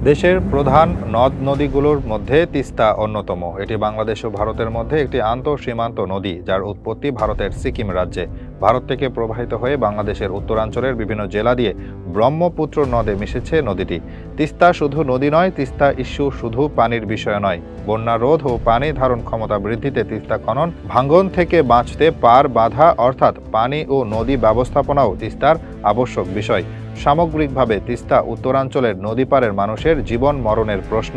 দেশের প্রধান নদ-নদীগুলোর মধ্যে তিস্তা অন্যতম। এটি বাংলাদেশ ও ভারতের মধ্যে একটি আন্তঃসীমান্ত নদী, যার উৎপত্তি ভারতের সিকিম রাজ্যে। ভারত থেকে প্রবাহিত হয়ে বাংলাদেশের উত্তরাঞ্চলের বিভিন্ন জেলা দিয়ে ব্রহ্মপুত্র নদে মিশেছে নদীটি। তিস্তা শুধু নদী নয়, তিস্তা ইস্যু শুধু পানির বিষয় নয়। বন্যা রোধ ও পানি ধারণ ক্ষমতা বৃদ্ধিতে তিস্তা খনন, ভাঙন থেকে বাঁচতে পার বাঁধা অর্থাৎ পানি ও নদী ব্যবস্থাপনাও তিস্তার আবশ্যক বিষয়। সামগ্রিকভাবে তিস্তা উত্তরাঞ্চলের নদীপাড়ের মানুষের জীবন মরণের প্রশ্ন।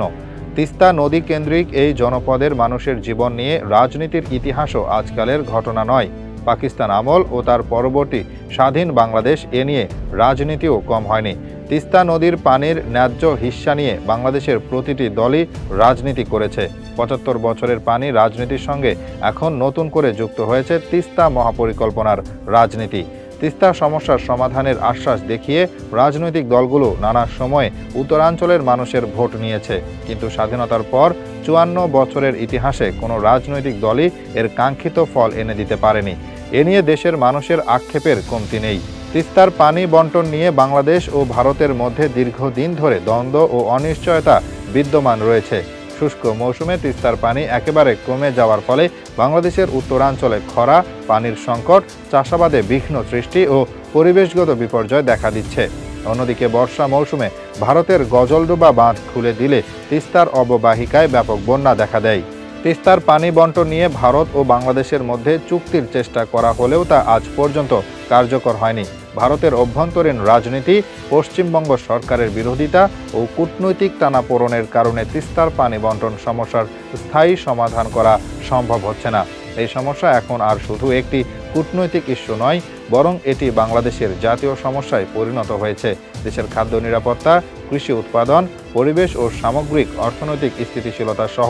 তিস্তা নদী কেন্দ্রিক এই জনপদের মানুষের জীবন নিয়ে রাজনীতির ইতিহাসও আজকালের ঘটনা নয়। পাকিস্তান আমল ও তার পরবর্তী স্বাধীন বাংলাদেশ এ নিয়ে রাজনীতিও কম হয়নি। তিস্তা নদীর পানির ন্যায্য হিস্সা নিয়ে বাংলাদেশের প্রতিটি দলই রাজনীতি করেছে। ৭৫ বছরের পানি রাজনীতির সঙ্গে এখন নতুন করে যুক্ত হয়েছে তিস্তা মহাপরিকল্পনার রাজনীতি। তিস্তা সমস্যার সমাধানের আশ্বাস দেখিয়ে রাজনৈতিক দলগুলো নানা সময়ে উত্তরাঞ্চলের মানুষের ভোট নিয়েছে, কিন্তু স্বাধীনতার পর ৫৪ বছরের ইতিহাসে কোনো রাজনৈতিক দলই এর কাঙ্ক্ষিত ফল এনে দিতে পারেনি। এ নিয়ে দেশের মানুষের আক্ষেপের কমতি নেই। তিস্তার পানি বণ্টন নিয়ে বাংলাদেশ ও ভারতের মধ্যে দীর্ঘদিন ধরে দ্বন্দ্ব ও অনিশ্চয়তা বিদ্যমান রয়েছে। শুষ্ক মৌসুমে তিস্তার পানি একেবারে কমে যাওয়ার ফলে বাংলাদেশের উত্তরাঞ্চলে খরা, পানির সংকট, চাষাবাদে বিঘ্ন সৃষ্টি ও পরিবেশগত বিপর্যয় দেখা দিচ্ছে। অন্যদিকে বর্ষা মৌসুমে ভারতের গজলডোবা বাঁধ খুলে দিলে তিস্তার অববাহিকায় ব্যাপক বন্যা দেখা দেয়। তিস্তার পানি বণ্টন নিয়ে ভারত ও বাংলাদেশের মধ্যে চুক্তির চেষ্টা করা হলেও তা আজ পর্যন্ত কার্যকর হয়নি। ভারতের অভ্যন্তরীণ রাজনীতি, পশ্চিমবঙ্গ সরকারের বিরোধিতা ও কূটনৈতিক টানাপোড়েনের কারণে তিস্তার পানি বণ্টন সমস্যার স্থায়ী সমাধান করা সম্ভব হচ্ছে না। এই সমস্যা এখন আর শুধু একটি কূটনৈতিক ইস্যু নয়, বরং এটি বাংলাদেশের জাতীয় সমস্যায় পরিণত হয়েছে। দেশের খাদ্য নিরাপত্তা, কৃষি উৎপাদন, পরিবেশ ও সামগ্রিক অর্থনৈতিক স্থিতিশীলতা সহ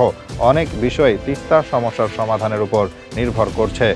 অনেক বিষয় তিস্তা সমস্যার সমাধানের উপর নির্ভর করছে।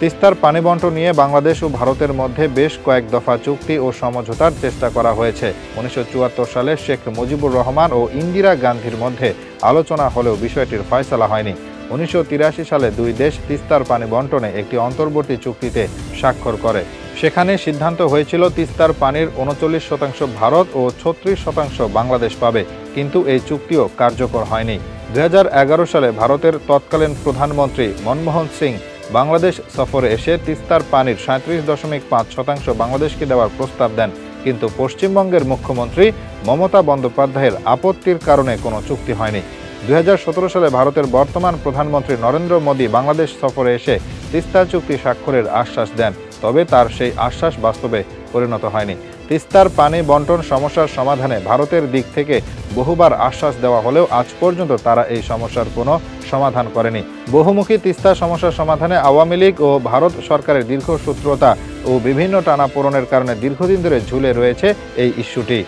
তিস্তার পানি বণ্টন নিয়ে বাংলাদেশ ও ভারতের মধ্যে বেশ কয়েক দফা চুক্তি ও সমঝোতার চেষ্টা করা হয়েছে। ১৯৭৪ সালে শেখ মুজিবুর রহমান ও ইন্দিরা গান্ধীর মধ্যে আলোচনা হলেও বিষয়টির ফয়সালা হয়নি। ১৯৮৩ সালে দুই দেশ তিস্তার পানি বণ্টনে একটি অন্তর্বর্তী চুক্তিতে স্বাক্ষর করে। সেখানে সিদ্ধান্ত হয়েছিল তিস্তার পানির ৩৯% ভারত ও ৩৬% বাংলাদেশ পাবে, কিন্তু এই চুক্তিও কার্যকর হয়নি। ২০১১ সালে ভারতের তৎকালীন প্রধানমন্ত্রী মনমোহন সিং বাংলাদেশ সফরে এসে তিস্তার পানির ৩৭.৫% বাংলাদেশকে দেওয়ার প্রস্তাব দেন, কিন্তু পশ্চিমবঙ্গের মুখ্যমন্ত্রী মমতা বন্দ্যোপাধ্যায়ের আপত্তির কারণে কোনো চুক্তি হয়নি। ২০১৭ সালে ভারতের বর্তমান প্রধানমন্ত্রী নরেন্দ্র মোদী বাংলাদেশ সফরে এসে তিস্তা চুক্তি স্বাক্ষরের আশ্বাস দেন, তবে তার সেই আশ্বাস বাস্তবে পরিণত হয়নি। তিস্তার পানি বণ্টন সমস্যার সমাধানে ভারতের দিক থেকে বহুবার আশ্বাস দেওয়া হলেও আজ পর্যন্ত তারা এই সমস্যার কোনো সমাধান করেনি। বহুমুখী তিস্তা সমস্যার সমাধানে আওয়ামী লীগ ও ভারত সরকারের দীর্ঘসূত্রতা ও বিভিন্ন টানাপোড়েনের কারণে দীর্ঘদিন ধরে ঝুলে রয়েছে এই ইস্যুটি।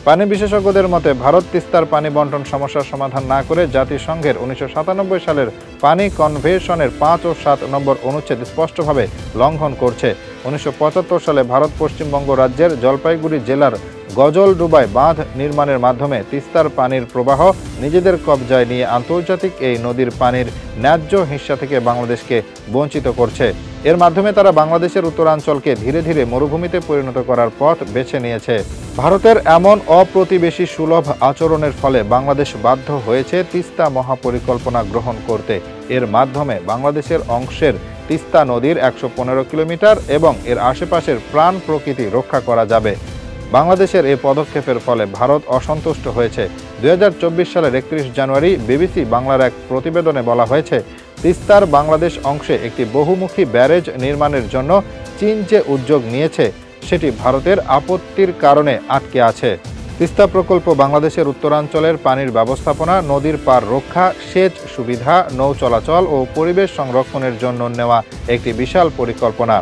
পানি বিশেষজ্ঞদের মতে ভারত তিস্তার পানি বণ্টন সমস্যার সমাধান না করে জাতিসংঘের ১৯৯৭ সালের পানি কনভেনশনের ৫ ও ৭ নম্বর অনুচ্ছেদ স্পষ্টভাবে লঙ্ঘন করছে। ১৯৭৫ সালে ভারত পশ্চিমবঙ্গ রাজ্যের জলপাইগুড়ি জেলার গজলডোবায় বাঁধ নির্মাণের মাধ্যমে তিস্তার পানির প্রবাহ নিজেদের কবজায় নিয়ে আন্তর্জাতিক এই নদীর পানির ন্যায্য হিস্সা থেকে বাংলাদেশকে বঞ্চিত করছে। এর মাধ্যমে তারা বাংলাদেশের উত্তরাঞ্চলকে ধীরে ধীরে মরুভূমিতে পরিণত করার পথ বেছে নিয়েছে। ভারতের এমন অপ্রতিবেশী সুলভ আচরণের ফলে বাংলাদেশ বাধ্য হয়েছে তিস্তা মহাপরিকল্পনা গ্রহণ করতে। এর মাধ্যমে বাংলাদেশের অংশের তিস্তা নদীর ১১৫ কিলোমিটার এবং এর আশেপাশের প্রাণ প্রকৃতি রক্ষা করা যাবে। বাংলাদেশের এই পদক্ষেপের ফলে ভারত অসন্তুষ্ট হয়েছে। ২০২৪ সালের ৩১ জানুয়ারি বিবিসি বাংলার এক প্রতিবেদনে বলা হয়েছে, তিস্তার বাংলাদেশ অংশে একটি বহুমুখী ব্যারেজ নির্মাণের জন্য চীন যে উদ্যোগ নিয়েছে সেটি ভারতের আপত্তির কারণে আটকে আছে। তিস্তা প্রকল্প বাংলাদেশের উত্তরাঞ্চলের পানির ব্যবস্থাপনা, নদীর পার রক্ষা, সেচ সুবিধা, নৌ চলাচল ও পরিবেশ সংরক্ষণের জন্য নেওয়া একটি বিশাল পরিকল্পনা।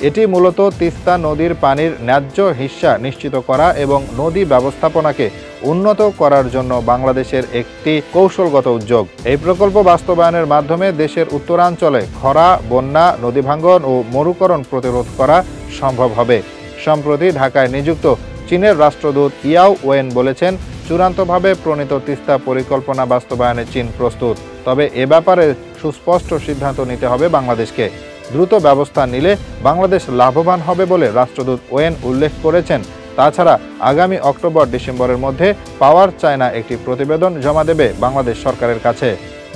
এটি মূলত তিস্তা নদীর পানির ন্যায্য হিস্সা নিশ্চিত করা এবং নদী ব্যবস্থাপনাকে উন্নত করার জন্য বাংলাদেশের একটি কৌশলগত উদ্যোগ। এই প্রকল্প বাস্তবায়নের মাধ্যমে দেশের উত্তরাঞ্চলে খরা, বন্যা, নদী ভাঙ্গন ও মরুকরণ প্রতিরোধ করা সম্ভব হবে। সম্প্রতি ঢাকায় নিযুক্ত চীনের রাষ্ট্রদূত ইয়াও ওয়েন বলেছেন, চূড়ান্তভাবে প্রণীত তিস্তা পরিকল্পনা বাস্তবায়নে চীন প্রস্তুত, তবে এ ব্যাপারে সুস্পষ্ট সিদ্ধান্ত নিতে হবে বাংলাদেশকে। দ্রুত ব্যবস্থা নিলে বাংলাদেশ লাভবান হবে বলে রাষ্ট্রদূত ওয়েন উল্লেখ করেছেন, তাছাড়া আগামী অক্টোবর-ডিসেম্বরের মধ্যে পাওয়ার চায়না একটি প্রতিবেদন জমা দেবে বাংলাদেশ সরকারের কাছে।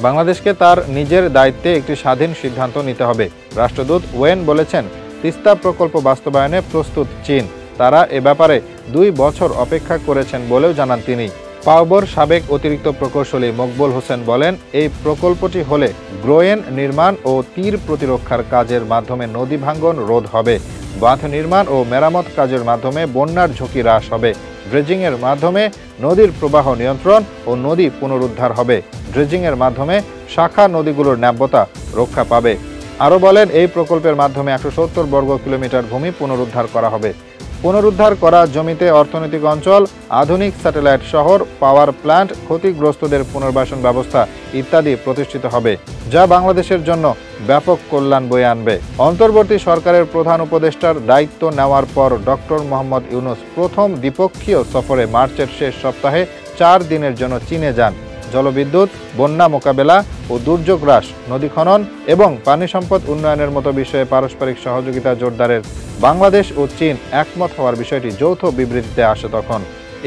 বাংলাদেশকে তার নিজের দায়িত্বে একটি স্বাধীন সিদ্ধান্ত নিতে হবে। রাষ্ট্রদূত ওয়েন বলেছেন, তিস্তা প্রকল্প বাস্তবায়নে প্রস্তুত চীন। তারা এ ব্যাপারে 2 বছর অপেক্ষা করেছেন বলেও জানান তিনি। পাওবর সাবেক অতিরিক্ত প্রকৌশলী মকবুল হোসেন বলেন, এই প্রকল্পটি হলে গ্রোয়েন নির্মাণ ও তীর প্রতিরক্ষার কাজের মাধ্যমে নদী ভাঙ্গন রোধ হবে। বাঁধ নির্মাণ ও মেরামত কাজের মাধ্যমে বন্যার ঝুঁকি হ্রাস হবে। ড্রেজিংয়ের মাধ্যমে নদীর প্রবাহ নিয়ন্ত্রণ ও নদী পুনরুদ্ধার হবে। ড্রেজিংয়ের মাধ্যমে শাখা নদীগুলোর নাব্যতা রক্ষা পাবে। আরও বলেন, এই প্রকল্পের মাধ্যমে 170 বর্গ কিলোমিটার ভূমি পুনরুদ্ধার করা হবে। পুনরুদ্ধার করা জমিতে অর্থনৈতিক অঞ্চল, আধুনিক স্যাটেলাইট শহর, পাওয়ার প্ল্যান্ট, ক্ষতিগ্রস্তদের পুনর্বাসন ব্যবস্থা ইত্যাদি প্রতিষ্ঠিত হবে, যা বাংলাদেশের জন্য ব্যাপক কল্যাণ বয়ে আনবে। অন্তর্বর্তী সরকারের প্রধান উপদেষ্টার দায়িত্ব নেওয়ার পর ডক্টর মোহাম্মদ ইউনূস প্রথম দ্বিপক্ষীয় সফরে মার্চের শেষ সপ্তাহে 4 দিনের জন্য চীনে যান। জলবিদ্যুৎ, বন্যা মোকাবেলা ও দুর্যোগ হ্রাস, নদী খনন এবং পানি সম্পদ উন্নয়নের মতো বিষয়ে পারস্পরিক সহযোগিতা জোরদারের বাংলাদেশ ও চীন একমত হওয়ার বিষয়টি যৌথ বিবৃতিতে আসে। তখন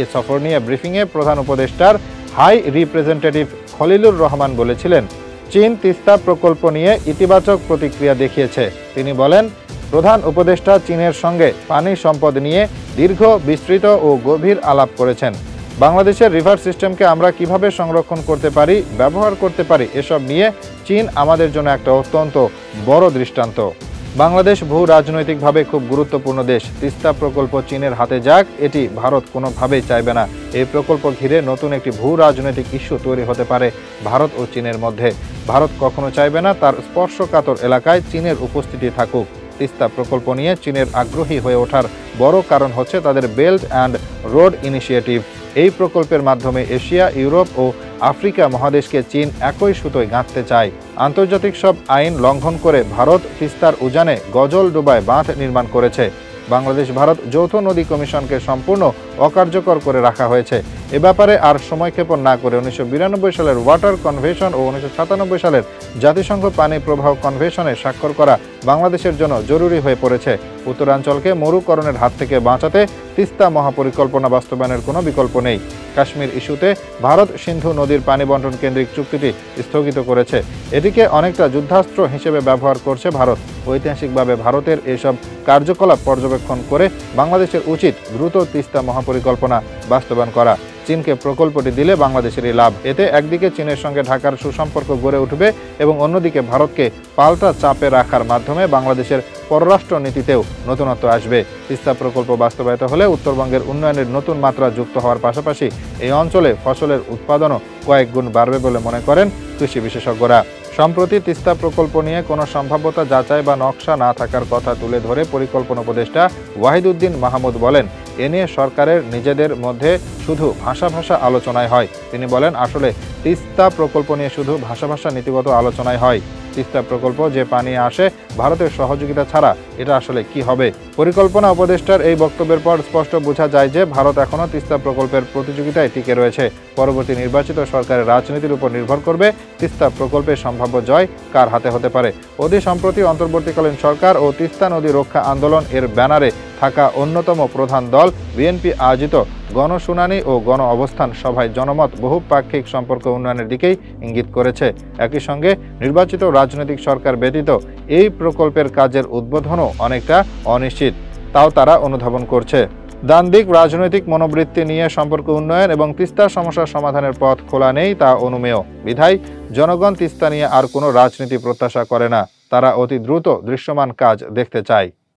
এ সফর নিয়ে ব্রিফিংয়ে প্রধান উপদেষ্টার হাই রিপ্রেজেন্টেটিভ খলিলুর রহমান বলেছিলেন, চীন তিস্তা প্রকল্প নিয়ে ইতিবাচক প্রতিক্রিয়া দেখিয়েছে। তিনি বলেন, প্রধান উপদেষ্টা চীনের সঙ্গে পানি সম্পদ নিয়ে দীর্ঘ, বিস্তৃত ও গভীর আলাপ করেছেন। বাংলাদেশের রিভার সিস্টেমকে আমরা কিভাবে সংরক্ষণ করতে পারি, ব্যবহার করতে পারি, এসব নিয়ে চীন আমাদের জন্য একটা অত্যন্ত বড় দৃষ্টান্ত। বাংলাদেশ ভূ রাজনৈতিকভাবে খুব গুরুত্বপূর্ণ দেশ। তিস্তা প্রকল্প চীনের হাতে যাক, এটি ভারত কোনোভাবেই চাইবে না। এই প্রকল্প ঘিরে নতুন একটি ভূ রাজনৈতিক ইস্যু তৈরি হতে পারে ভারত ও চীনের মধ্যে। ভারত কখনো চাইবে না তার স্পর্শকাতর এলাকায় চীনের উপস্থিতি থাকুক। তিস্তা প্রকল্প নিয়ে চীনের আগ্রহী হয়ে ওঠার বড় কারণ হচ্ছে তাদের বেল্ট অ্যান্ড রোড ইনিশিয়েটিভ। এই প্রকল্পের মাধ্যমে এশিয়া, ইউরোপ ও আফ্রিকা মহাদেশকে চীন একই সুতোয় গাঁথতে চায়। আন্তর্জাতিক সব আইন লঙ্ঘন করে ভারত তিস্তার উজানে গজলডোবায় বাঁধ নির্মাণ করেছে। বাংলাদেশ ভারত যৌথ নদী কমিশনকে সম্পূর্ণ অকার্যকর করে রাখা হয়েছে। এ ব্যাপারে আর সময়ক্ষেপণ না করে 1992 সালের ওয়াটার কনভেনশন ও 1997 সালের জাতিসংঘ পানি প্রবাহ কনভেনশনে স্বাক্ষর করা বাংলাদেশের জন্য জরুরি হয়ে পড়েছে। উত্তরাঞ্চলকে মরুকরণের হাত থেকে বাঁচাতে তিস্তা মহাপরিকল্পনা বাস্তবায়নের কোনো বিকল্প নেই। কাশ্মীর ইস্যুতে ভারত সিন্ধু নদীর পানি বন্টন কেন্দ্রিক চুক্তিটি স্থগিত করেছে। এটিকে অনেকটা যুদ্ধাস্ত্র হিসেবে ব্যবহার করছে ভারত। ঐতিহাসিকভাবে ভারতের এসব কার্যকলাপ পর্যবেক্ষণ করে বাংলাদেশের উচিত দ্রুত তিস্তা মহাপরিকল্পনা বাস্তবায়ন করা। চীনকে প্রকল্পটি দিলে বাংলাদেশেরই লাভ। এতে একদিকে চীনের সঙ্গে ঢাকার সুসম্পর্ক গড়ে উঠবে এবং অন্যদিকে ভারতকে পাল্টা চাপে রাখার মাধ্যমে বাংলাদেশের পররাষ্ট্র নীতিতেও নতুনত্ব আসবে। তিস্তা প্রকল্প বাস্তবায়িত হলে উত্তরবঙ্গের উন্নয়নের নতুন মাত্রা যুক্ত হওয়ার পাশাপাশি এই অঞ্চলে ফসলের উৎপাদনও কয়েক গুণ বাড়বে বলে মনে করেন কৃষি বিশেষজ্ঞরা। সম্প্রতি তিস্তা প্রকল্প নিয়ে কোনো সম্ভাব্যতা যাচাই বা নকশা না থাকার কথা তুলে ধরে পরিকল্পনা উপদেষ্টা ওয়াহিদুদ্দিন মাহমুদ বলেন, এ নিয়ে সরকারের নিজেদের মধ্যে শুধু ভাষা আলোচনায় হয়। তিনি বলেন, আসলে তিস্তা প্রকল্প নিয়ে শুধু ভাষা নীতিগত আলোচনায় হয়। তিস্তা প্রকল্প যে পানি আসে ভারতের সহযোগিতা ছাড়া এটা আসলে কি হবে? পরিকল্পনা উপদেষ্টার এই বক্তব্যের পর স্পষ্ট বোঝা যায় যে ভারত এখনও তিস্তা প্রকল্পের প্রতিযোগিতায় টিকে রয়েছে। পরবর্তী নির্বাচিত সরকারের রাজনীতির উপর নির্ভর করবে তিস্তা প্রকল্পের সম্ভাব্য জয় কার হাতে হতে পারে। অতি সম্প্রতি অন্তর্বর্তীকালীন সরকার ও তিস্তা নদী রক্ষা আন্দোলন এর ব্যানারে থাকা অন্যতম প্রধান দল বিএনপি আয়োজিত গণশুনানি ও গণ অবস্থান সভায় জনমত বহুপাক্ষিক সম্পর্ক উন্নয়নের দিকেই ইঙ্গিত করেছে। একই সঙ্গে নির্বাচিত রাজনৈতিক সরকার ব্যতীত এই প্রকল্পের কাজের উদ্বোধনও অনেকটা অনিশ্চিত, তাও তারা অনুধাবন করছে। দ্বান্দ্বিক রাজনৈতিক মনোবৃত্তি নিয়ে সম্পর্ক উন্নয়ন এবং তিস্তার সমস্যার সমাধানের পথ খোলা নেই, তা অনুমেয়। বিধায় জনগণ তিস্তা নিয়ে আর কোনো রাজনীতি প্রত্যাশা করে না। তারা অতি দ্রুত দৃশ্যমান কাজ দেখতে চায়।